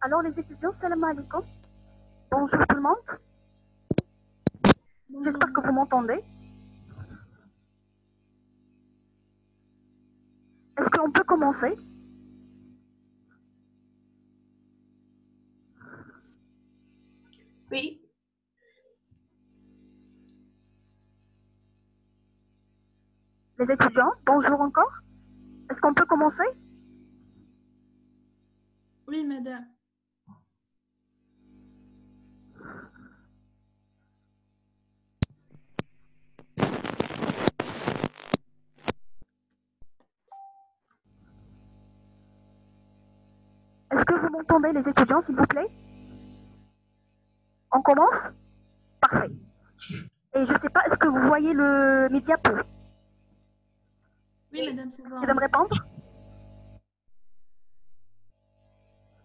Alors les étudiants, salam alaikum. Bonjour tout le monde. J'espère que vous m'entendez. Est-ce qu'on peut commencer? Oui. Les étudiants, bonjour encore. Est-ce qu'on peut commencer? Oui, madame. Est-ce que vous m'entendez les étudiants, s'il vous plaît? On commence? Parfait. Et je ne sais pas, est-ce que vous voyez le médiapo? Oui, madame, ça va. C'est de me répondre?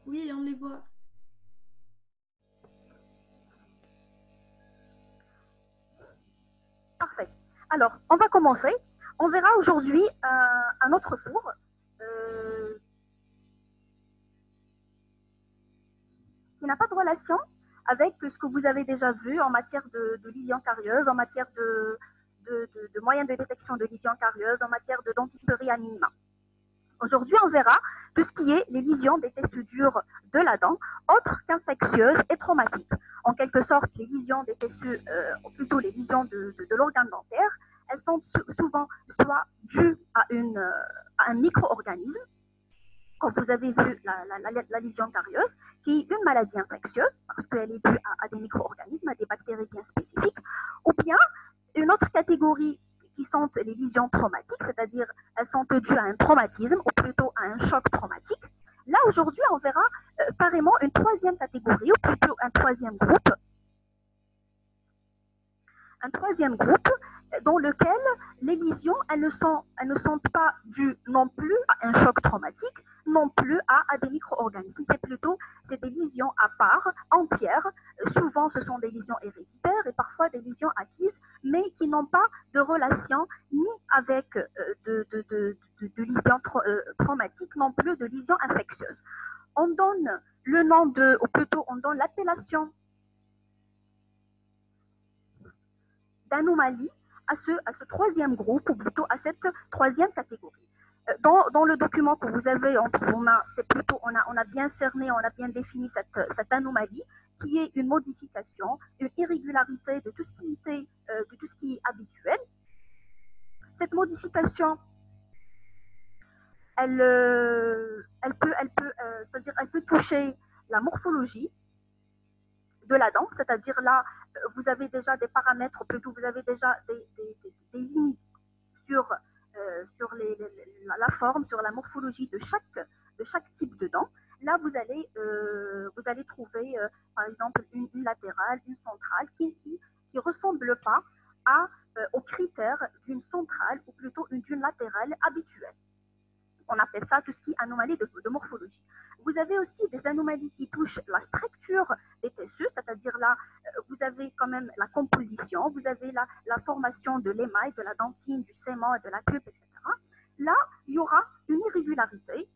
Oui, on les voit. Parfait. Alors, on va commencer. On verra aujourd'hui un autre cours qui n'a pas de relation avec ce que vous avez déjà vu en matière de lésions carieuses, en matière de moyens de détection de lésions carieuses, en matière de dentisterie à minima. Aujourd'hui, on verra tout ce qui est les lésions des tissus durs de la dent, autres qu'infectieuses et traumatiques. En quelque sorte, les lésions des tissus, ou plutôt les lésions de l'organe dentaire, elles sont souvent soit dues à un micro-organisme, comme vous avez vu la lésion carieuse, qui est une maladie infectieuse, parce qu'elle est due à des micro-organismes, à des bactéries bien spécifiques, ou bien une autre catégorie qui sont les lésions traumatiques, c'est-à-dire elles sont dues à un traumatisme, ou plutôt à un choc traumatique. Là, aujourd'hui, on verra carrément une troisième catégorie, ou plutôt un troisième groupe, dans lequel les lésions, elles ne sont pas dues non plus à un choc traumatique, non plus à des micro-organismes. C'est des lésions à part, entières. Souvent, ce sont des lésions héréditaires et parfois des lésions acquises, mais qui n'ont pas de relation ni avec de lésions traumatiques, non plus de lésions infectieuses. On donne le nom de, ou plutôt on donne l'appellation d'anomalie à ce troisième groupe, ou plutôt à cette troisième catégorie. Dans le document que vous avez entre vos mains, c'est plutôt, on a bien cerné, on a bien défini cette anomalie, qui est une modification, une irrégularité de tout ce qui est habituel. Cette modification, elle peut toucher la morphologie de la dent, c'est-à-dire là, vous avez déjà des paramètres, plutôt vous avez déjà des limites sur la forme, sur la morphologie de chaque type de dent. Là, vous allez trouver, par exemple, une latérale, une centrale qui ne ressemble pas aux critères d'une centrale ou plutôt d'une latérale habituelle. On appelle ça tout ce qui est anomalie de morphologie. Vous avez aussi des anomalies qui touchent la structure des tissus, c'est-à-dire là, vous avez quand même la composition, vous avez la formation de l'émail, de la dentine, du sément, de la pulpe, etc. Là, il y aura une irrégularité,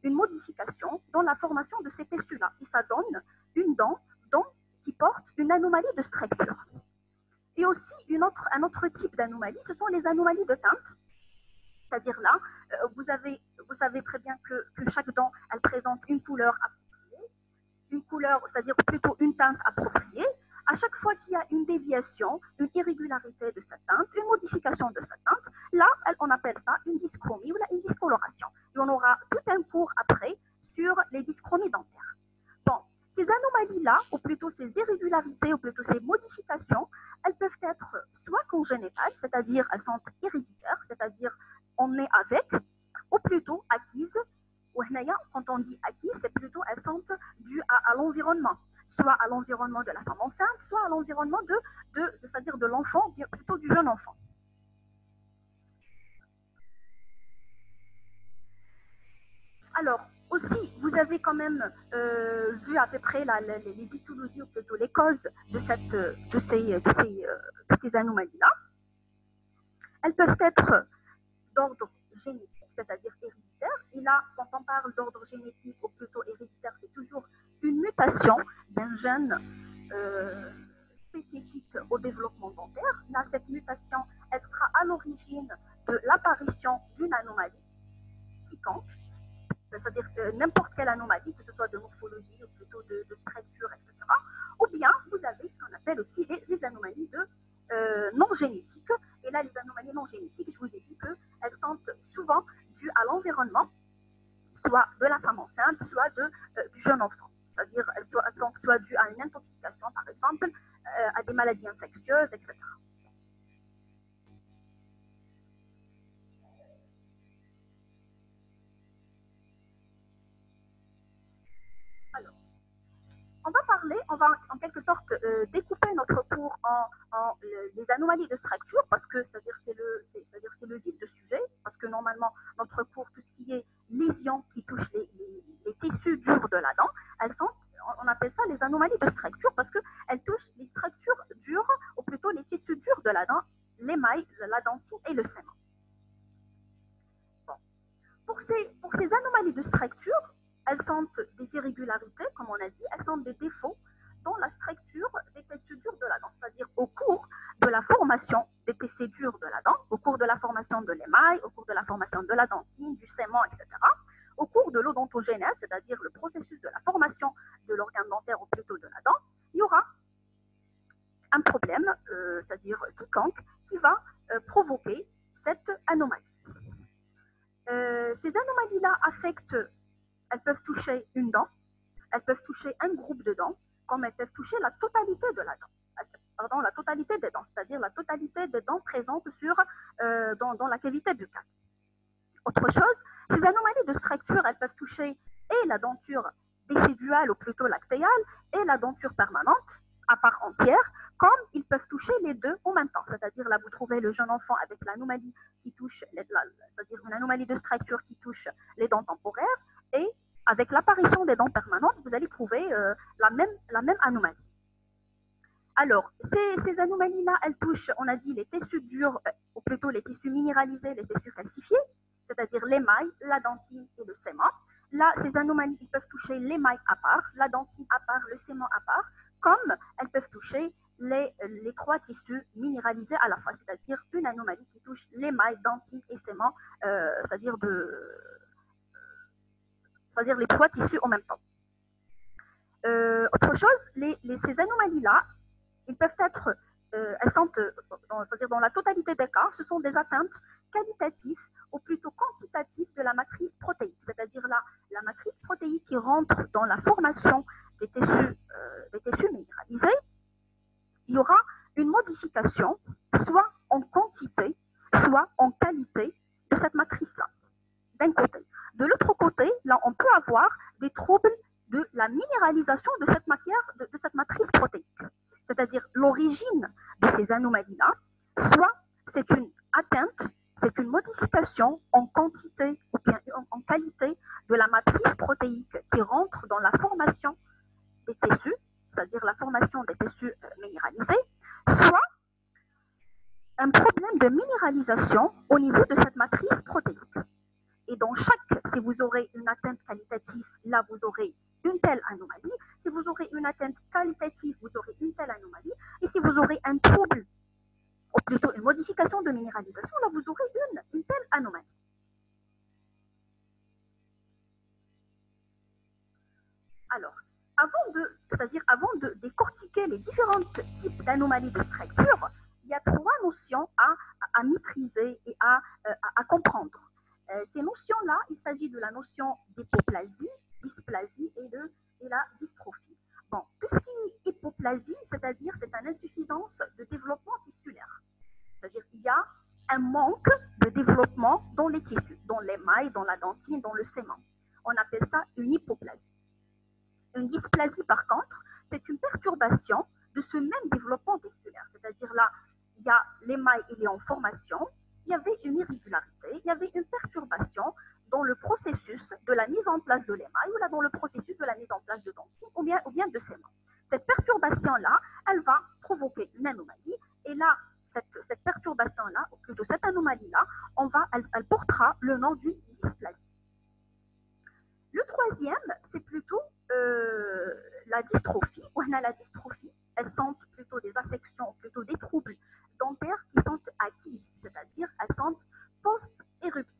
une modification dans la formation de ces tissus-là. Et ça donne une dent qui porte une anomalie de structure. Et aussi, un autre type d'anomalie, ce sont les anomalies de teinte. C'est-à-dire là, vous savez très bien que chaque dent, elle présente une couleur appropriée, une couleur, c'est-à-dire plutôt une teinte appropriée. À chaque fois qu'il y a une déviation, une irrégularité de cette teinte, une modification de cette teinte, là, on appelle ça une dyschromie ou une discoloration. Et on aura tout un cours après sur les dyschromies dentaires. Bon, ces anomalies-là, ou plutôt ces irrégularités, ou plutôt ces modifications, elles peuvent être soit congénitales, c'est-à-dire elles sont héréditaires, c'est-à-dire on est avec, ou plutôt acquises. Quand on dit acquises, c'est plutôt elles sont dues à l'environnement, soit à l'environnement de la femme enceinte, soit à l'environnement c'est-à-dire de l'enfant, plutôt du jeune enfant. Alors, aussi, vous avez quand même vu à peu près les étiologies, ou plutôt les causes de ces anomalies-là. Elles peuvent être d'ordre génétique, c'est-à-dire héréditaire. Et là, quand on parle d'ordre génétique ou plutôt héréditaire, c'est toujours une mutation d'un gène spécifique au développement dentaire. Là, cette mutation, elle sera à l'origine de l'apparition d'une anomalie quiconque, c'est-à-dire n'importe quelle anomalie, que ce soit de morphologie ou plutôt de structure, etc. Ou bien vous avez ce qu'on appelle aussi les anomalies non génétiques. Et là, les anomalies non génétiques, je vous ai dit qu'elles sont souvent dues à l'environnement, soit de la femme enceinte, soit du jeune enfant. C'est-à-dire elles sont soit dues à une intoxication, par exemple, à des maladies infectieuses, etc. Alors, on va en quelque sorte découper notre cours en les anomalies de structure, parce que c'est le vif du sujet, parce que normalement, notre cours, tout ce qui est lésions qui touchent les tissus durs de la dent, on appelle ça les anomalies de structure, parce qu'elles touchent les structures dures, ou plutôt les tissus durs de la dent, l'émail, la dentine et le sément. Bon. Pour ces anomalies de structure, elles sont des irrégularités, comme on a dit, elles sont des défauts dans la structure des tissus durs de la dent, c'est-à-dire au cours de la formation des tissus durs de la dent, au cours de la formation de l'émail, au cours de la formation de la dentine, du sément, etc., au cours de l'odontogénèse, c'est-à-dire le processus de la formation de l'organe dentaire ou plutôt de la dent, il y aura un problème, c'est-à-dire quiconque, qui va provoquer cette anomalie. Ces anomalies-là affectent, elles peuvent toucher une dent, elles peuvent toucher un groupe de dents, comme elles peuvent toucher la totalité de la dent. Pardon, la totalité des dents, c'est-à-dire la totalité des dents présentes dans la cavité buccale. Autre chose, ces anomalies de structure, elles peuvent toucher et la denture déciduale ou plutôt lactéale et la denture permanente à part entière, comme ils peuvent toucher les deux en même temps. C'est-à-dire là, vous trouvez le jeune enfant avec l'anomalie qui touche, c'est-à-dire une anomalie de structure qui touche les dents temporaires, et avec l'apparition des dents permanentes, vous allez trouver la même anomalie. Alors, ces anomalies-là, elles touchent, on a dit, les tissus durs, ou plutôt les tissus minéralisés, les tissus calcifiés, c'est-à-dire l'émail, la dentine et le sément. Là, ces anomalies, ils peuvent toucher l'émail à part, la dentine à part, le sément à part, comme elles peuvent toucher les trois tissus minéralisés à la fois, c'est-à-dire une anomalie qui touche l'émail, dentine et sément, c'est-à-dire les trois tissus en même temps. Autre chose, ces anomalies-là, ils peuvent être, elles sont, c'est-à-dire dans la totalité des cas, ce sont des atteintes qualitatives ou plutôt quantitatives de la matrice protéique, c'est-à-dire la matrice protéique qui rentre dans la formation des tissus minéralisés. Il y aura une modification, soit en quantité, soit en qualité de cette matrice-là, d'un côté. De l'autre côté, là, on peut avoir des troubles de la minéralisation de cette matière, de cette matrice protéique. C'est-à-dire l'origine de ces anomalies-là, soit c'est une atteinte, c'est une modification en quantité ou bien en qualité de la matrice protéique qui rentre dans la formation des tissus, c'est-à-dire la formation des tissus minéralisés, soit un problème de minéralisation au niveau de cette matrice protéique. Et dans si vous aurez une atteinte qualitative, là vous aurez une telle anomalie. Si vous aurez une atteinte qualitative, vous aurez une telle anomalie. Et si vous aurez un trouble, ou plutôt une modification de minéralisation, là vous aurez une telle anomalie. Alors, avant de décortiquer les différents types d'anomalies de structure, il y a trois notions à maîtriser et à comprendre. Ces notions-là, il s'agit de la notion d'hypoplasie, dysplasie et la dystrophie. Bon, tout ce qui est hypoplasie, c'est-à-dire c'est une insuffisance de développement tissulaire. C'est-à-dire qu'il y a un manque de développement dans les tissus, dans l'émail, dans la dentine, dans le sément. On appelle ça une hypoplasie. Une dysplasie, par contre, c'est une perturbation de ce même développement tissulaire. C'est-à-dire là, il y a l'émail, il est en formation, il y avait une irrégularité, il y avait une perturbation dans le processus de la mise en place de l'émail ou là dans le processus de la mise en place de dentine ou bien de sément. Cette perturbation-là, elle va provoquer une anomalie et là, cette perturbation-là, ou plutôt cette anomalie-là, elle portera le nom d'une dysplasie. Le troisième, c'est plutôt la dystrophie. La dystrophie, elles sont plutôt des affections, plutôt des troubles dentaires qui sont acquises, c'est-à-dire elles sont post-éruptives,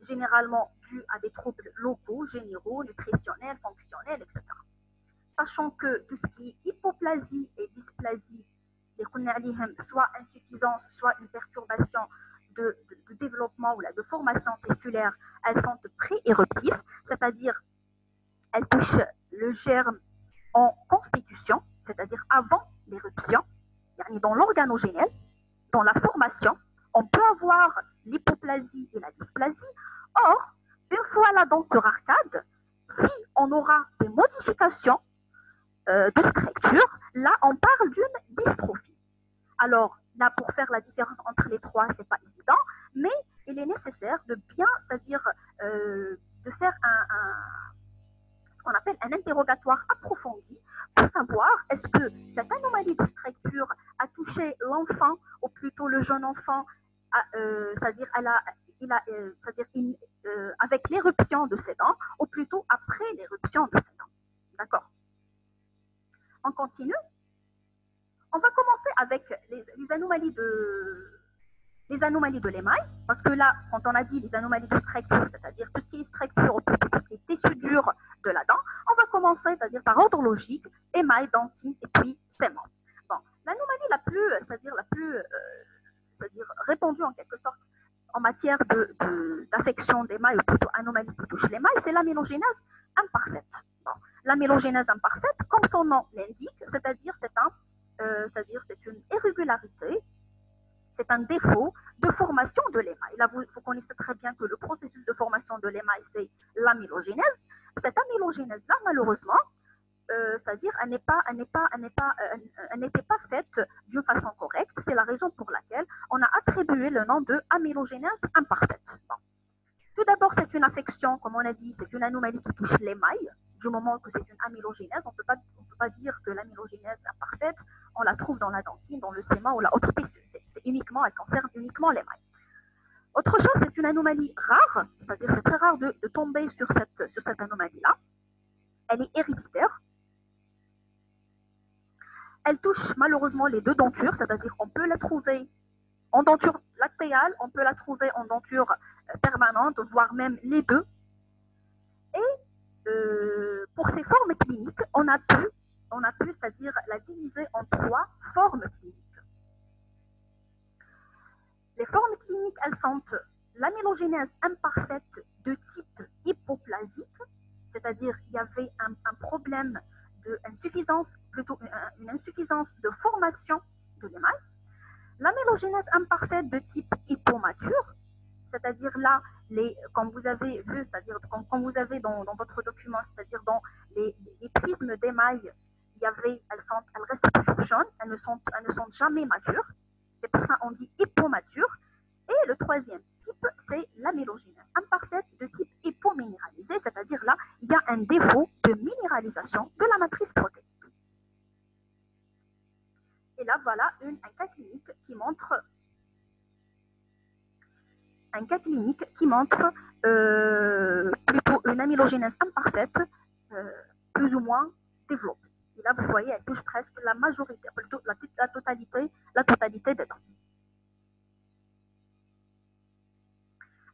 généralement dues à des troubles locaux, généraux, nutritionnels, fonctionnels, etc. Sachant que tout ce qui est hypoplasie et dysplasie, soit insuffisance, soit une perturbation de développement ou de formation tissulaire, elles sont pré-éruptives, c'est-à-dire elles touchent le germe en constitution, c'est-à-dire avant l'éruption, dans l'organogénèse, dans la formation, on peut avoir l'hypoplasie et la dysplasie. Or, une fois la dent sur arcade, si on aura des modifications de structure, là on parle d'une dystrophie. Alors là, pour faire la différence entre les trois, c'est pas évident, mais il est nécessaire de bien, c'est-à-dire de faire ce qu'on appelle un interrogatoire approfondi pour savoir est-ce que cette anomalie de structure a touché l'enfant, ou plutôt le jeune enfant, c'est-à-dire avec l'éruption de ses dents, ou plutôt après l'éruption de ses dents. D'accord? On continue. On va commencer avec les anomalies de l'émail, parce que là, quand on a dit les anomalies de structure, c'est-à-dire tout ce qui est structure, ou plutôt tout ce qui est tissu dur de la dent, on va commencer, c'est-à-dire par ordre logique, émail, dentine, et puis sément. Bon, l'anomalie la plus, c'est-à-dire répandue en quelque sorte en matière d'affection d'émail, ou plutôt anomalie qui touche l'émail, c'est l'amélogénèse imparfaite. Bon, l'amélogénèse imparfaite, comme son nom l'indique, c'est-à-dire c'est une irrégularité, c'est un défaut de formation de l'émail. Là, vous connaissez très bien que le processus de formation de l'émail, c'est l'amélogénèse. Cette amélogénèse-là, malheureusement, c'est-à-dire elle n'était pas faite d'une façon correcte. C'est la raison pour laquelle on a attribué le nom de amélogénèse imparfaite. Bon. Tout d'abord, c'est une affection, comme on a dit, c'est une anomalie qui touche l'émail. Du moment que c'est une amélogénèse, on ne peut pas dire que l'amélogénèse imparfaite, on la trouve dans la dentine, dans le sément ou la autre tissu. Elle concerne uniquement l'émail. Autre chose, c'est une anomalie rare, c'est-à-dire c'est très rare de tomber sur cette anomalie-là. Elle est héréditaire. Elle touche malheureusement les deux dentures, c'est-à-dire on peut la trouver en denture lactéale, on peut la trouver en denture permanente, voire même les deux. Et pour ces formes cliniques, on a pu, c'est-à-dire la diviser en trois formes cliniques. Les formes cliniques, elles sont l'amélogénèse imparfaite de type hypoplasique, c'est-à-dire il y avait un problème d'insuffisance, plutôt une insuffisance de formation de l'émail. L'amélogénèse imparfaite de type hypomature, c'est-à-dire là, comme vous avez vu, c'est-à-dire quand vous avez dans votre document, c'est-à-dire dans les prismes d'émail, elles restent toujours jaunes, elles ne sont jamais matures. C'est pour ça qu'on dit hypomature. Et le troisième type, c'est l'amélogénèse imparfaite de type hypominéralisé, c'est-à-dire là, il y a un défaut de minéralisation de la matrice protéique. Et là, voilà un cas clinique qui montre plutôt une amélogénèse imparfaite plus ou moins développée. Et là, vous voyez, elle touche presque la majorité, plutôt la totalité des dents.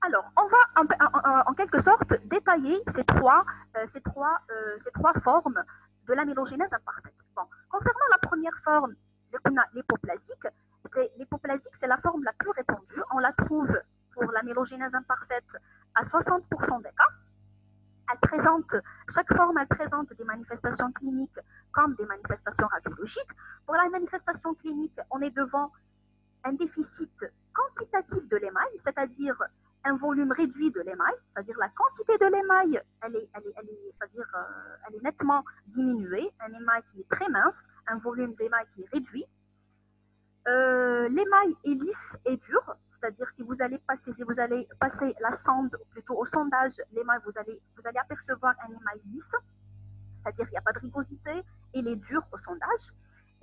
Alors, on va en quelque sorte détailler ces trois formes de l'amélogénèse imparfaite. Bon, concernant la première forme, l'hypoplasique, c'est la forme la plus répandue. On la trouve pour l'amélogénèse imparfaite à 60% des cas. Chaque forme, elle présente des manifestations cliniques comme des manifestations radiologiques. Pour la manifestation clinique, on est devant un déficit quantitatif de l'émail, c'est-à-dire un volume réduit de l'émail, c'est-à-dire la quantité de l'émail, elle est nettement diminuée, un émail qui est très mince, un volume d'émail qui est réduit. L'émail est lisse et dur, c'est-à-dire si vous allez passer la sonde, plutôt au sondage, l'émail, vous allez apercevoir un émail lisse, c'est-à-dire qu'il n'y a pas de rugosité, il est dur au sondage,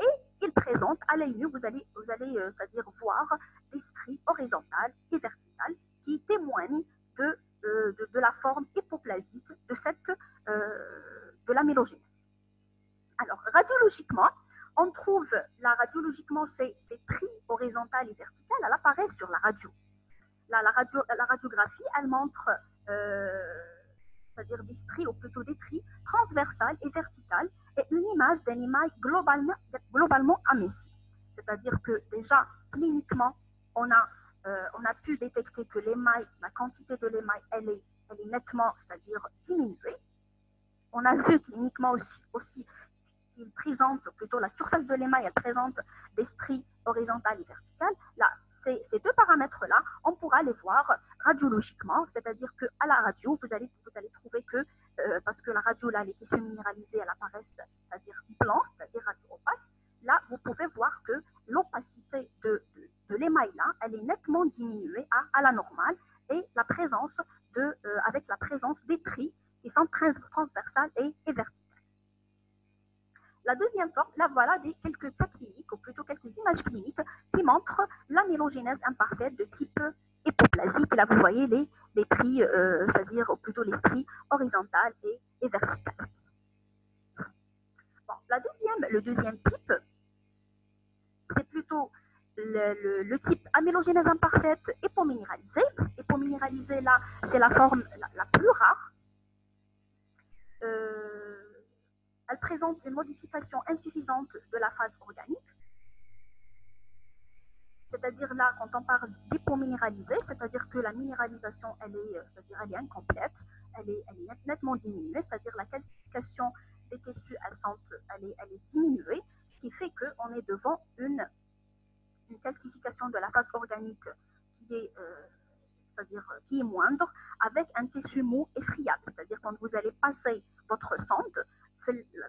et il présente à l'œil nu, vous allez c'est-à-dire voir des stries horizontales et verticales qui témoignent de la forme hypoplasique de l'amélogénèse. Alors, radiologiquement, on trouve, radiologiquement, ces tris horizontales et verticales, elle apparaît sur la radio. Là, la radiographie, elle montre, c'est-à-dire des stries, ou plutôt des tris transversales et verticales, et une image d'un émail globalement aminci. C'est-à-dire que déjà, cliniquement, on a pu détecter que l'émail, la quantité de l'émail, elle est nettement, c'est-à-dire diminuée. On a vu cliniquement aussi qu'il présente, plutôt la surface de l'émail, elle présente des stries horizontales et verticales. Là, ces deux paramètres-là, on pourra les voir radiologiquement, c'est-à-dire qu'à la radio, vous allez trouver que, parce que la radio, là, les tissus minéralisés, elles apparaissent, c'est-à-dire blancs, c'est-à-dire radio-opaques, là, vous pouvez voir que l'opacité de l'émail, là, elle est nettement diminuée à la normale, et la présence avec la présence des tris qui sont transversales et verticales. La deuxième forme, là voilà quelques cas cliniques, ou plutôt quelques images cliniques qui montrent l'amylogénèse imparfaite de type hypoplasique. Là, vous voyez les tris, c'est-à-dire plutôt les stries horizontales et verticales. Bon, le deuxième type, c'est plutôt le type amylogénèse imparfaite hypominéralisée. Hypominéralisée, là, c'est la forme la plus rare. Elle présente une modification insuffisante de la phase organique. C'est-à-dire là, quand on parle d'hypominéralisé, c'est-à-dire que la minéralisation, elle est incomplète, elle est nettement diminuée, c'est-à-dire la calcification des tissus, elle est diminuée, ce qui fait qu'on est devant une calcification de la phase organique qui est moindre, avec un tissu mou et friable. C'est-à-dire quand vous allez passer votre sonde,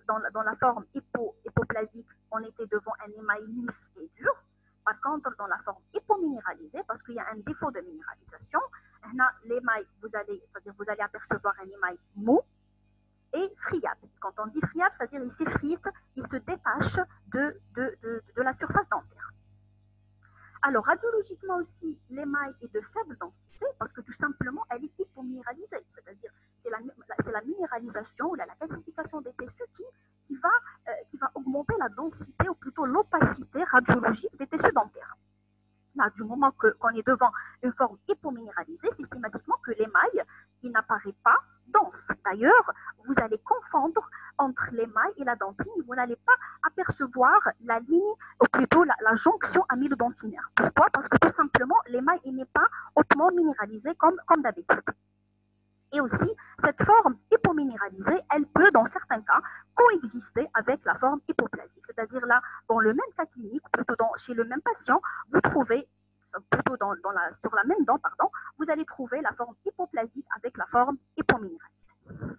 dans la forme hypoplasique, on était devant un émail lisse et dur. Par contre, dans la forme hypominéralisée, parce qu'il y a un défaut de minéralisation, l'émail, vous allez apercevoir un émail mou et friable. Quand on dit friable, c'est-à-dire il s'effrite, il se détache de la surface dentaire. Alors, radiologiquement aussi, l'émail est de faible densité parce que tout simplement, elle est hypominéralisée. C'est-à-dire, c'est la minéralisation ou la calcification des tissus qui va augmenter la densité ou plutôt l'opacité radiologique des tissus dentaires. Là, du moment qu'on est devant une forme hypominéralisée, systématiquement que l'émail, il n'apparaît pas dense. D'ailleurs, vous allez confondre entre l'émail et la dentine, vous n'allez pas apercevoir la ligne, ou plutôt la jonction amylodontinaire. Pourquoi? Parce que tout simplement, l'émail n'est pas hautement minéralisé comme d'habitude. Et aussi, cette forme hypominéralisée, elle peut, dans certains cas, coexister avec la forme hypoplasique. C'est-à-dire là, dans le même cas clinique, plutôt chez le même patient, vous trouvez, plutôt sur la même dent, pardon, vous allez trouver la forme hypoplasique avec la forme hypominéralisée.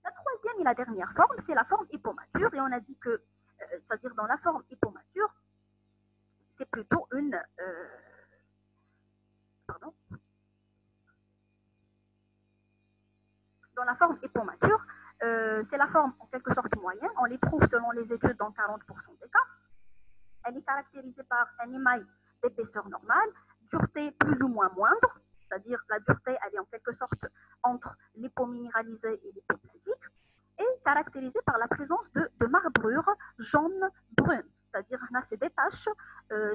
La troisième et la dernière forme, c'est la forme hypomature. Et on a dit que, c'est-à-dire dans la forme hypomature, c'est plutôt une... Dans la forme hypomature, c'est la forme en quelque sorte moyenne. On les trouve selon les études dans 40% des cas. Elle est caractérisée par un émail d'épaisseur normale, dureté plus ou moins moindre, c'est-à-dire la dureté, elle est en quelque sorte entre l'hypominéralisé et l'hypoplasique, et caractérisée par la présence de marbrures jaune-brune, c'est-à-dire là, c'est des taches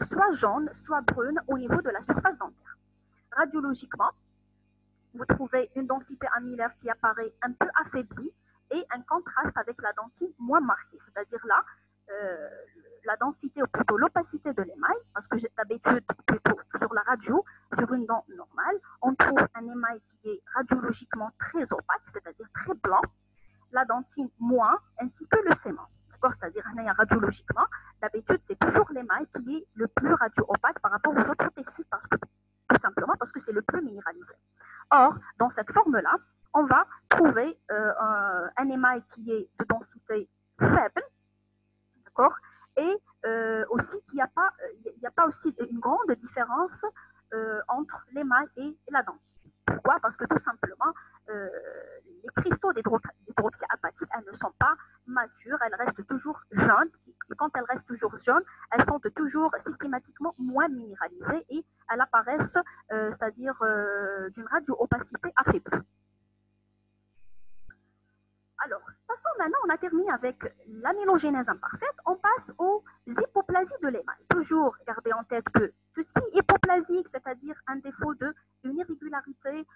soit jaunes, soit brunes au niveau de la surface dentaire. Radiologiquement, vous trouvez une densité amylaire qui apparaît un peu affaiblie et un contraste avec la dentine moins marqué. C'est-à-dire là, la densité ou plutôt l'opacité de l'émail, parce que d'habitude, plutôt sur la radio, sur une dent normale, on trouve un émail qui est radiologiquement très opaque, c'est-à-dire très blanc, la dentine moins, ainsi que le sément. D'accord? C'est-à-dire radiologiquement, d'habitude, c'est toujours l'émail qui est le plus radio-opaque par rapport aux autres tissus, tout simplement parce que c'est le plus minéralisé. Or, dans cette forme-là, on va trouver un émail qui est de densité faible, d'accord, et aussi qu'il n'y a pas aussi une grande différence entre l'émail et la dentine. Pourquoi? Parce que tout simplement, les cristaux d'hydroxyapatite, elles ne sont pas matures, elles restent toujours jeunes. Et quand elles restent toujours jeunes, elles sont toujours systématiquement moins minéralisées et elles apparaissent, c'est-à-dire d'une radio-opacité affaiblie. Alors, ça Passons maintenant, on a terminé avec l'amylogénèse imparfaite, on passe aux hypoplasies de l'émail. Toujours garder en tête que tout ce qui est hypoplasique, c'est-à-dire un défaut une irrégularité,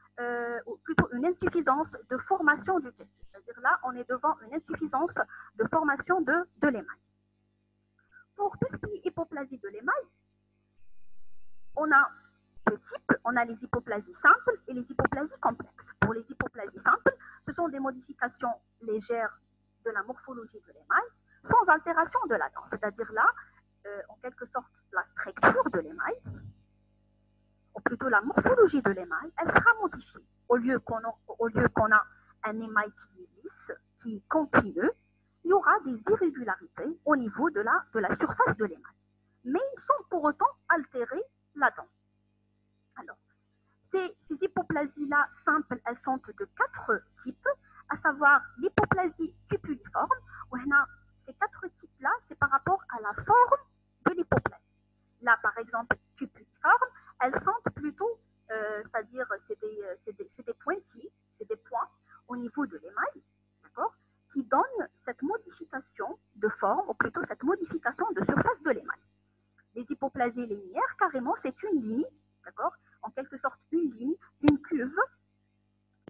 ou plutôt une insuffisance de formation du testis. C'est-à-dire là, on est devant une insuffisance de formation de l'émail. Pour tout ce qui est hypoplasie de l'émail, on a deux types, on a les hypoplasies simples et les hypoplasies complexes. Pour les hypoplasies simples, ce sont des modifications légères de la morphologie de l'émail sans altération de la dent. C'est-à-dire là, en quelque sorte, la structure de l'émail, ou plutôt la morphologie de l'émail, elle sera modifiée. Au lieu qu'on a un émail qui est lisse, qui est continu, il y aura des irrégularités au niveau de la surface de l'émail. Mais sans pour autant altérer la dent. Alors, ces hypoplasies-là simples, elles sont de 4 types, à savoir l'hypoplasie cupuliforme, où ces 4 types-là, c'est par rapport à la forme de l'hypoplasie. Là, par exemple, cupuliforme, elles sont plutôt, c'est-à-dire, c'est des pointillés, c'est des points au niveau de l'émail, d'accord, qui donnent cette modification de forme, ou plutôt cette modification de surface de l'émail. Les hypoplasies linéaires, carrément, c'est une ligne, d'accord, en quelque sorte une ligne, une cuve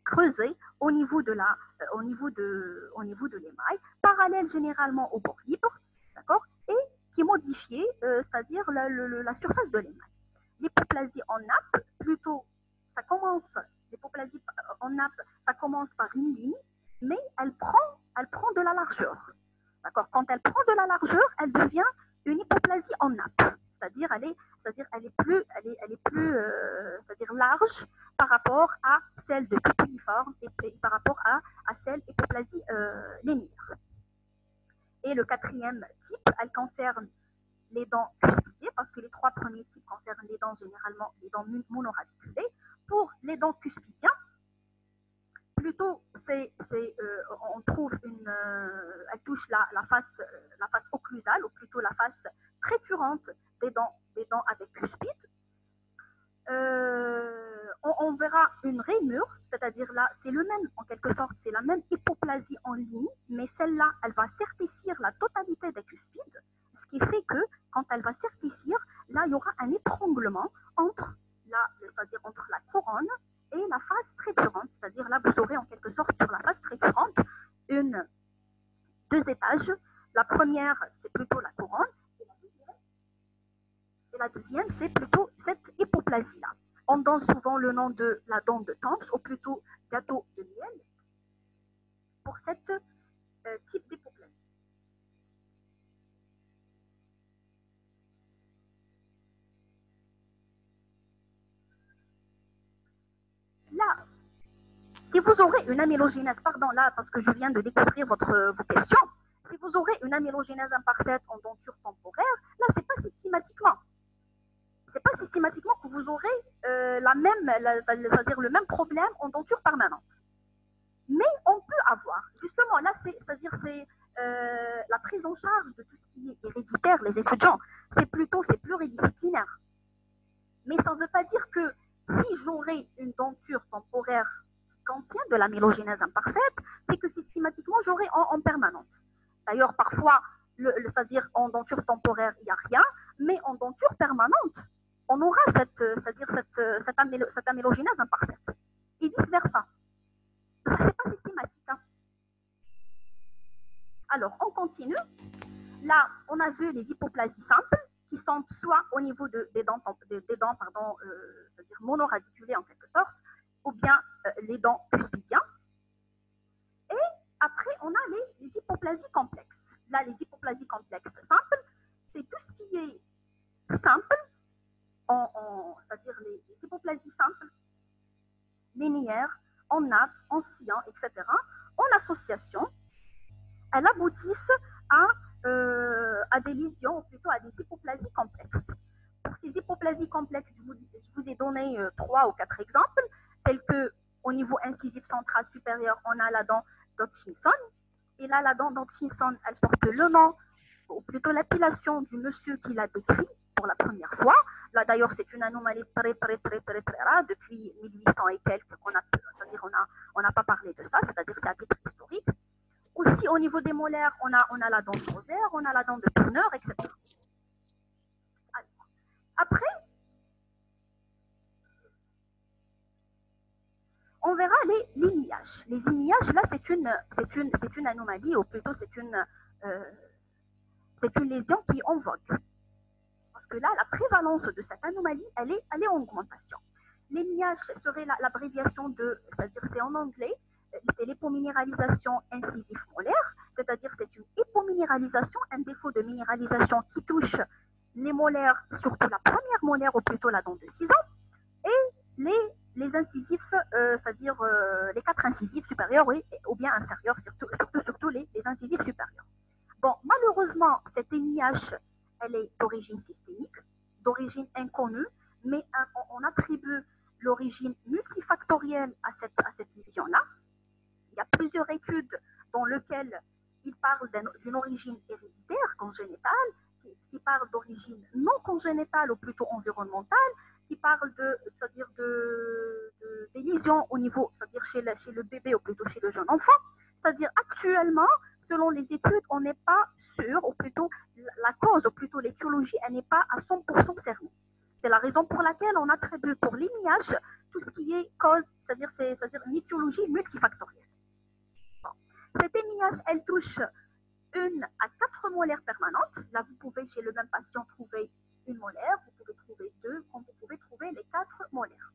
creusée au niveau de l'émail, parallèle généralement au bord libre, d'accord, et qui est modifiée, c'est-à-dire la surface de l'émail. L'hypoplasie en nappe, plutôt, l'hypoplasie en nappe, ça commence par une ligne, mais elle prend de la largeur, d'accord. Quand elle prend de la largeur, elle devient une hypoplasie en nappe. C'est-à-dire elle est plus c'est-à-dire large par rapport à celle de cupuliforme et par rapport à celle hypoplasie linéaire. Et le 4e type, elle concerne les dents cuspidées, parce que les 3 premiers types concernent les dents généralement les dents monoradiculées. Pour les dents cuspidiens, plutôt on trouve elle touche la face occlusale, ou plutôt la face précurrente des dents avec cuspide. On verra une rainure, c'est-à-dire là, c'est le même, en quelque sorte, c'est la même hypoplasie en ligne, mais celle-là, elle va s'épaissir la totalité des cuspides, ce qui fait que, quand elle va s'épaissir, là, il y aura un étranglement c'est-à-dire entre la couronne et la face précurrente, c'est-à-dire là, vous aurez en quelque sorte sur la face précurrente 2 étages. La première, c'est plutôt la couronne, et la deuxième, c'est plutôt cette hypoplasie-là. On donne souvent le nom de la dent de Thompson, ou plutôt gâteau de miel, pour cette type d'hypoplasie. Là, si vous aurez une amylogénèse, pardon, là, parce que je viens de découvrir vos questions, si vous aurez une amylogénèse imparfaite en denture temporaire, là, c'est pas systématiquement que vous aurez c'est-à-dire le même problème en denture permanente. Mais on peut avoir, justement, là, c'est-à-dire la prise en charge de tout ce qui est héréditaire, les étudiants, c'est pluridisciplinaire. Mais ça ne veut pas dire que si j'aurai une denture temporaire qui contient de l'amylogénèse imparfaite, c'est que systématiquement j'aurai en permanence. D'ailleurs, parfois, c'est-à-dire en denture temporaire, il n'y a rien, mais en denture permanente, on aura cette amylogénèse imparfaite. Et vice-versa. Ça, c'est pas systématique. Hein. Alors, on continue. Là, on a vu les hypoplasies simples, qui sont soit au niveau des dents c'est-à-dire monoradiculées en quelque sorte, ou bien les dents cuspidiennes. Et après, on a les hypoplasies complexes. Là, les hypoplasies complexes simples, c'est tout ce qui est simple, c'est-à-dire les hypoplasies simples, linéaires, en nappe, en sillon, etc., en association, elles aboutissent à des lésions, ou plutôt à des hypoplasies complexes. Pour ces hypoplasies complexes, je vous ai donné 3 ou 4 exemples, tels que au niveau incisif central supérieur, on a la dent d'Hutchinson. Et là, la dent d'Hutchinson, elle porte le nom, ou plutôt l'appellation du monsieur qui l'a décrit pour la première fois. Là, d'ailleurs, c'est une anomalie très rare, depuis 1800 et quelques, c'est-à-dire on n'a pas parlé de ça, c'est-à-dire c'est à titre historique. Aussi, au niveau des molaires, on a la dent de Moser, on a la dent de Turner, etc. Après, on verra les lignages. Les lignages, là, c'est une anomalie, ou plutôt c'est une lésion qui est en vogue. Parce que là, la prévalence de cette anomalie, elle est en augmentation. Les lignages serait l'abréviation de, c'est-à-dire c'est en anglais, c'est l'hypominéralisation incisive molaire, c'est-à-dire c'est une hypominéralisation, un défaut de minéralisation qui touche les molaires, surtout la première molaire, ou plutôt la dent de 6 ans, et les incisifs, c'est-à-dire les 4 incisifs supérieurs, oui, ou bien inférieurs, surtout les incisifs supérieurs. Bon, malheureusement, cette NIH, elle est d'origine systémique, d'origine inconnue, mais on attribue l'origine multifactorielle à cette lésion-là. Il y a plusieurs études dans lesquelles il parle d'une origine héréditaire, congénitale, qui parle d'origine non congénitale ou plutôt environnementale, qui parle c'est-à-dire des lésions au niveau, c'est-à-dire chez le bébé ou plutôt chez le jeune enfant. C'est-à-dire actuellement, selon les études, on n'est pas sûr, ou plutôt la cause, ou plutôt l'étiologie, elle n'est pas à 100% cernée. C'est la raison pour laquelle on attribue pour l'INIH tout ce qui est cause, c'est-à-dire une étiologie multifactorielle. Bon. Cette INIH, elle touche 1 à 4 molaires permanentes. Là, vous pouvez, chez le même patient, trouver une molaire, vous pouvez trouver 2, comme vous pouvez trouver les 4 molaires.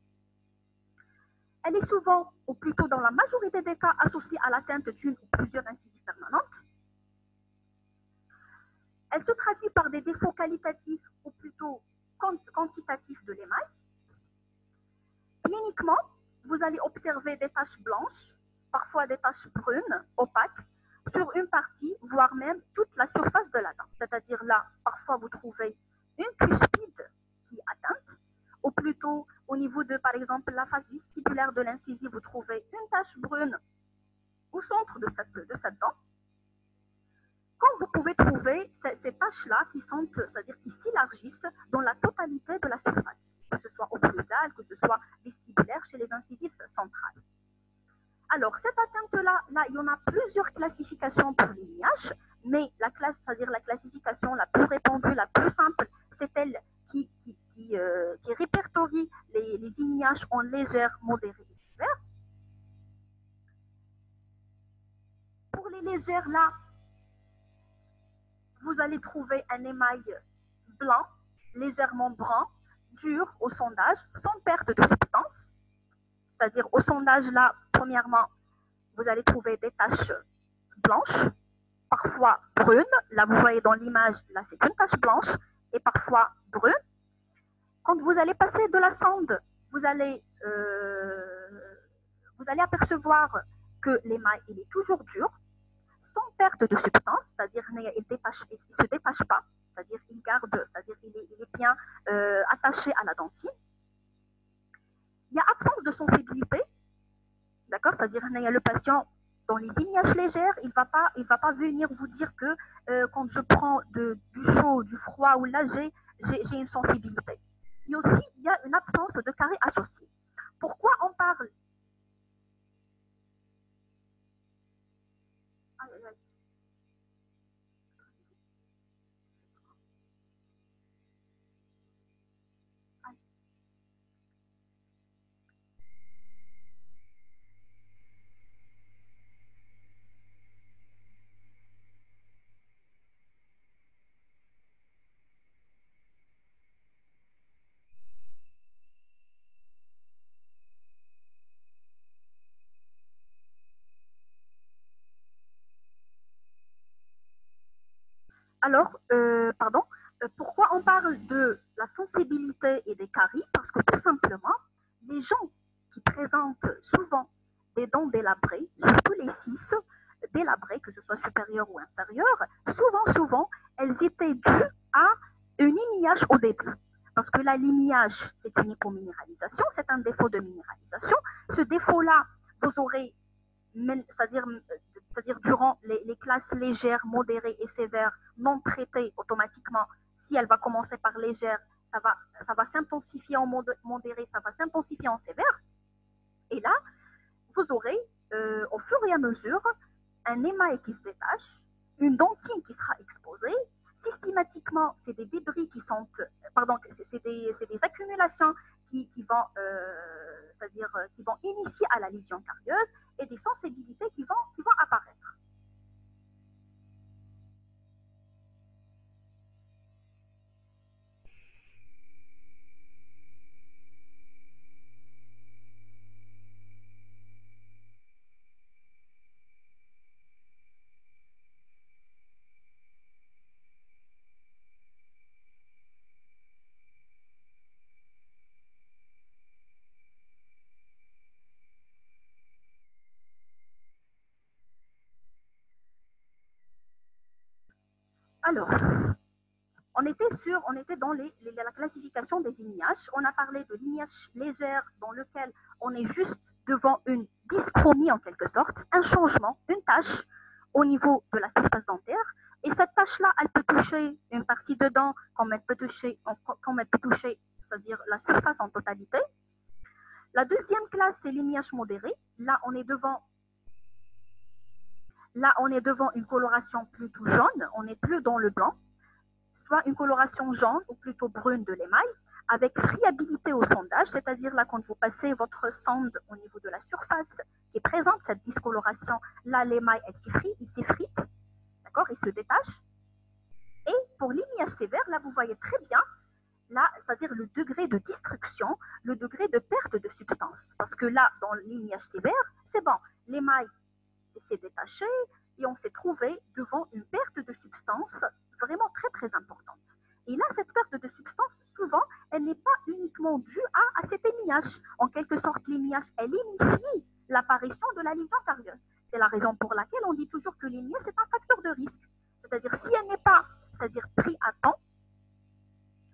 Elle est souvent, ou plutôt dans la majorité des cas, associée à l'atteinte d'une ou plusieurs incisives permanentes. Elle se traduit par des défauts qualitatifs ou plutôt quantitatifs de l'émail. Cliniquement, vous allez observer des taches blanches, parfois des taches brunes, opaques, sur une partie, voire même toute la surface de la dent. C'est-à-dire là, parfois vous trouvez une cuspide qui est atteinte, ou plutôt au niveau de, par exemple, la face vestibulaire de l'incisive, vous trouvez une tache brune au centre de cette dent. Comme vous pouvez trouver ces taches-là qui sont, c'est-à-dire qui s'élargissent dans la totalité de la surface, que ce soit occlusale, que ce soit vestibulaire chez les incisives centrales. Alors, cette atteinte-là, il y en a plusieurs classifications pour l'INIH, mais c'est-à-dire la classification la plus répandue, la plus simple, c'est elle qui répertorie les INIH en légère, modérée et sévère. Pour les légères, là, vous allez trouver un émail blanc, légèrement brun, dur au sondage, sans perte de substance. C'est-à-dire au sondage, là, premièrement, vous allez trouver des taches blanches, parfois brunes. Là, vous voyez dans l'image, là, c'est une tache blanche, et parfois brune. Quand vous allez passer de la sonde, vous allez apercevoir que l'émail, il est toujours dur, sans perte de substance, c'est-à-dire il ne se détache pas, c'est-à-dire il garde, c'est-à-dire il est bien attaché à la dentine. Il y a absence de sensibilité, d'accord, c'est-à-dire le patient dans les INIH légères, il ne va pas venir vous dire que quand je prends du chaud, du froid ou là j'ai une sensibilité. Et aussi, il y a une absence de carie associée. Pourquoi on parle Alors, pourquoi on parle de la sensibilité et des caries? Parce que tout simplement, les gens qui présentent souvent des dents délabrées, surtout les 6 délabrées, que ce soit supérieures ou inférieures, souvent, elles étaient dues à une INIH au début. Parce que la l'INIH, c'est une hypominéralisation, c'est un défaut de minéralisation. Ce défaut-là, vous aurez, c'est-à-dire durant les classes légères, modérées et sévères, non traitées automatiquement, si elle va commencer par légère, ça va s'intensifier en modéré, ça va s'intensifier en sévère. Et là, vous aurez, au fur et à mesure, un émail qui se détache, une dentine qui sera exposée. Systématiquement, c'est des débris qui sont, pardon, c'est des accumulations qui vont, c'est-à-dire qui vont initier à la lésion carieuse et des sensibilités qui vont apparaître. Alors, on était dans la classification des lignages. On a parlé de lignage légère dans lequel on est juste devant une dyschromie en quelque sorte, un changement, une tache au niveau de la surface dentaire. Et cette tache-là, elle peut toucher une partie de dent, comme elle peut toucher, c'est-à-dire la surface en totalité. La deuxième classe, c'est lignage modéré. Là, on est devant une coloration plutôt jaune. On n'est plus dans le blanc. Soit une coloration jaune ou plutôt brune de l'émail, avec friabilité au sondage, c'est-à-dire là quand vous passez votre sonde au niveau de la surface qui présente cette discoloration, là l'émail il s'effrite, d'accord, il se détache. Et pour lignage sévère, là vous voyez très bien, là, c'est-à-dire le degré de destruction, le degré de perte de substance. Parce que là, dans le lignage sévère, c'est bon, l'émail s'est détaché et on s'est trouvé devant une perte de substance vraiment très très importante. Et là, cette perte de substance, souvent, elle n'est pas uniquement due à cet émillage. En quelque sorte, l'émillage, elle initie l'apparition de la lésion carieuse. C'est la raison pour laquelle on dit toujours que l'émillage, c'est un facteur de risque. C'est-à-dire, si elle n'est pas, c'est-à-dire pris à temps,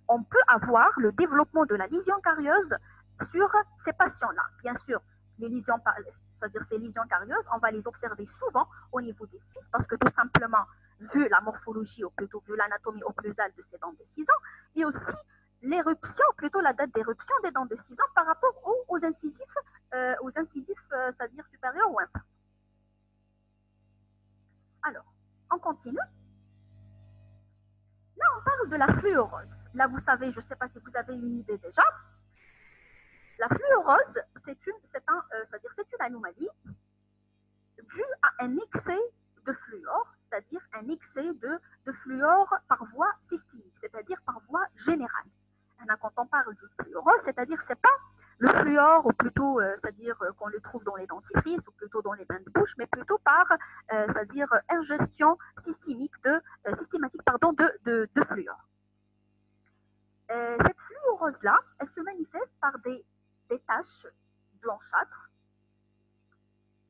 on peut avoir le développement de la lésion carieuse sur ces patients-là. Bien sûr, les lésions, c'est-à-dire ces lésions carieuses, on va les observer souvent au niveau des 6 parce que tout simplement, vu la morphologie ou plutôt vu l'anatomie occlusale de ces dents de 6 ans, et aussi l'éruption, plutôt la date d'éruption des dents de 6 ans par rapport aux incisifs, c'est-à-dire supérieurs ou inférieurs. Alors, on continue. Là, on parle de la fluorose. Là, vous savez, je ne sais pas si vous avez une idée déjà. La fluorose, c'est une anomalie due à un excès de fluor, c'est-à-dire un excès de fluor par voie systémique, c'est-à-dire par voie générale. Et quand on parle de fluorose, c'est-à-dire c'est pas le fluor, ou plutôt, c'est-à-dire qu'on le trouve dans les dentifrices, ou plutôt dans les bains de bouche, mais plutôt par, c'est-à-dire ingestion systématique de fluor. Cette fluorose-là, elle se manifeste par des taches blanchâtres,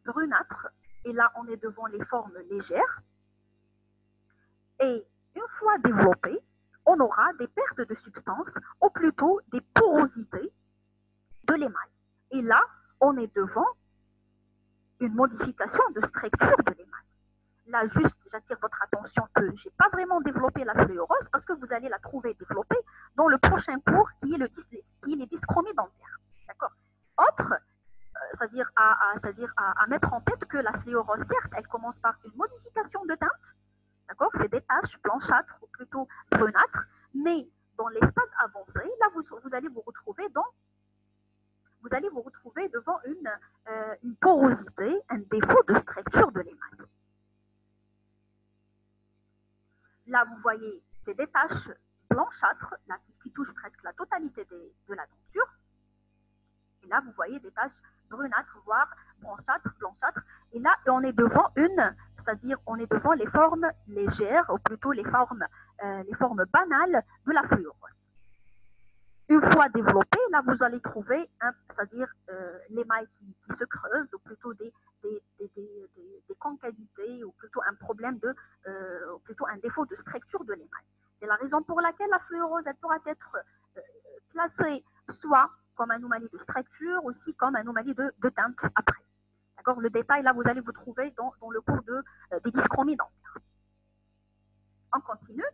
brunâtres, et là on est devant les formes légères. Et une fois développées, on aura des pertes de substance, ou plutôt des porosités de l'émail. Et là, on est devant une modification de structure de l'émail. Là, juste, j'attire votre attention que je n'ai pas vraiment développé la fluorose parce que vous allez la trouver développée dans le prochain cours qui est les dyschromies dentaires. D'accord. Autre, c'est-à-dire à mettre en tête que la fluorose, certes, elle commence par une modification de teinte. D'accord. C'est des taches blanchâtres ou plutôt brunâtres, mais dans les stades avancés, là, vous allez vous retrouver devant une porosité, un défaut de structure de l'émail. Là, vous voyez, c'est des taches blanchâtres là, qui touchent presque la totalité de la denture. Et là, vous voyez des taches brunâtres, voire blanchâtres. Et là, on est devant c'est-à-dire on est devant les formes légères, ou plutôt les formes banales de la fluorose. Une fois développé, là, vous allez trouver, c'est-à-dire l'émail qui se creuse, ou plutôt des concavités, ou plutôt un problème ou plutôt un défaut de structure de l'émail. C'est la raison pour laquelle la fluorose, elle pourra être classée soit comme anomalie de structure, aussi comme anomalie de teinte après. D'accord. Le détail, là, vous allez vous trouver dans le cours des dyschromies dentaires. On continue.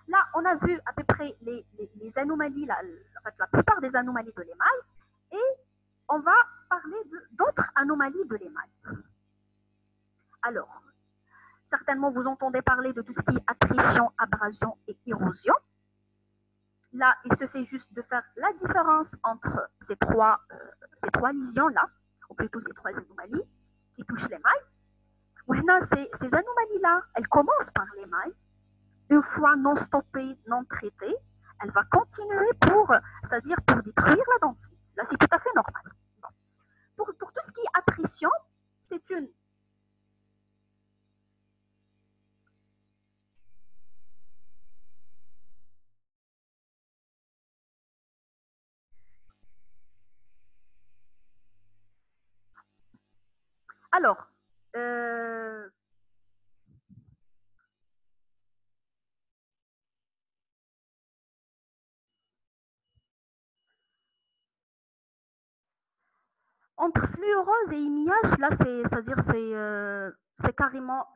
Là, on a vu à peu près les anomalies, la plupart des anomalies de l'émail, et on va parler d'autres anomalies de l'émail. Alors, certainement vous entendez parler de tout ce qui est attrition, abrasion et érosion. Là, il se fait juste de faire la différence entre ces trois lésions-là, ou plutôt ces trois anomalies qui touchent l'émail. Maintenant, ces anomalies-là, elles commencent par l'émail. Une fois non stoppée, non traitée, elle va continuer c'est-à-dire pour détruire la dentine. Là, c'est tout à fait normal. Bon. Pour tout ce qui est attrition, c'est une... Alors, entre fluorose et IMIH, là, c'est carrément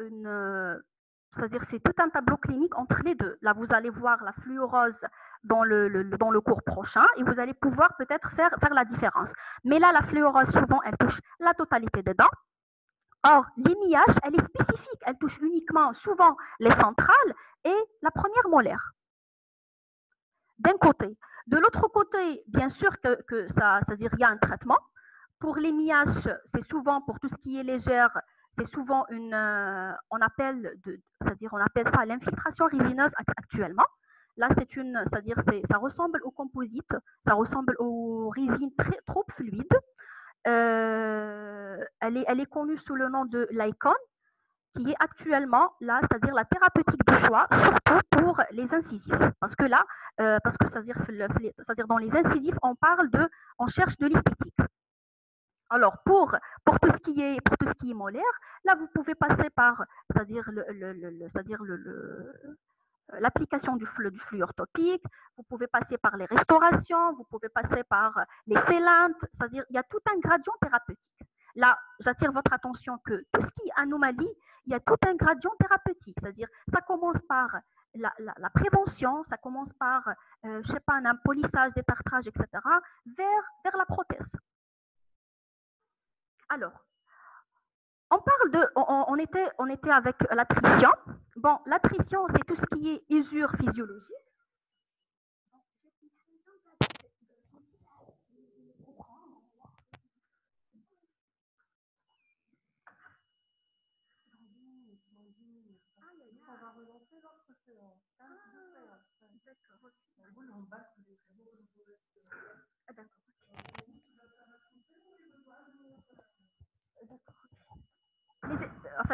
c'est-à-dire c'est tout un tableau clinique entre les deux. Là, vous allez voir la fluorose dans le cours prochain et vous allez pouvoir peut-être faire la différence. Mais là, la fluorose, souvent, elle touche la totalité des dents. Or, l'IMIH, elle est spécifique. Elle touche uniquement, souvent, les centrales et la première molaire. D'un côté. De l'autre côté, bien sûr que ça, c'est-à-dire il y a un traitement. Pour l'IMIH, c'est souvent, pour tout ce qui est légère, c'est souvent on appelle ça l'infiltration résineuse actuellement. Là, c'est-à-dire ça ressemble au composite, ça ressemble aux résines trop fluides. Elle est connue sous le nom de l'Icon, qui est actuellement là, c'est-à-dire la thérapeutique de choix, surtout pour les incisifs. Parce que là, c'est-à-dire dans les incisifs, on cherche de l'esthétique. Alors, pour tout ce qui est molaire, là, vous pouvez passer par, c'est-à-dire l'application du fluor topique, vous pouvez passer par les restaurations, vous pouvez passer par les sélantes, c'est-à-dire il y a tout un gradient thérapeutique. Là, j'attire votre attention que tout ce qui est anomalie, il y a tout un gradient thérapeutique, c'est-à-dire ça commence par la prévention, ça commence par, je sais pas, un polissage, détartrage, etc., vers la prothèse. Alors, on était avec l'attrition. Bon, l'attrition, c'est tout ce qui est usure physiologique.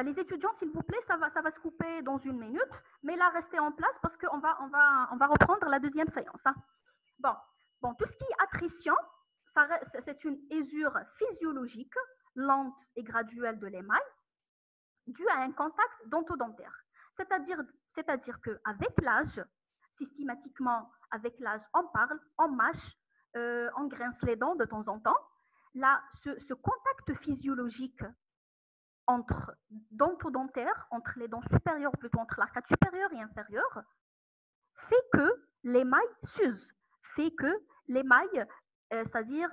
Les étudiants, s'il vous plaît, ça va se couper dans une minute, mais là, restez en place parce qu'on va reprendre la deuxième séance. Hein. Bon, tout ce qui est attrition, c'est une usure physiologique, lente et graduelle de l'émail, due à un contact dentodentaire. C'est-à-dire qu'avec l'âge, systématiquement, avec l'âge, on parle, on mâche, on grince les dents de temps en temps. Là, ce contact physiologique entre dentodentaire, entre les dents supérieures, plutôt entre l'arcade supérieure et inférieure, fait que l'émail s'use, fait que l'émail, c'est-à-dire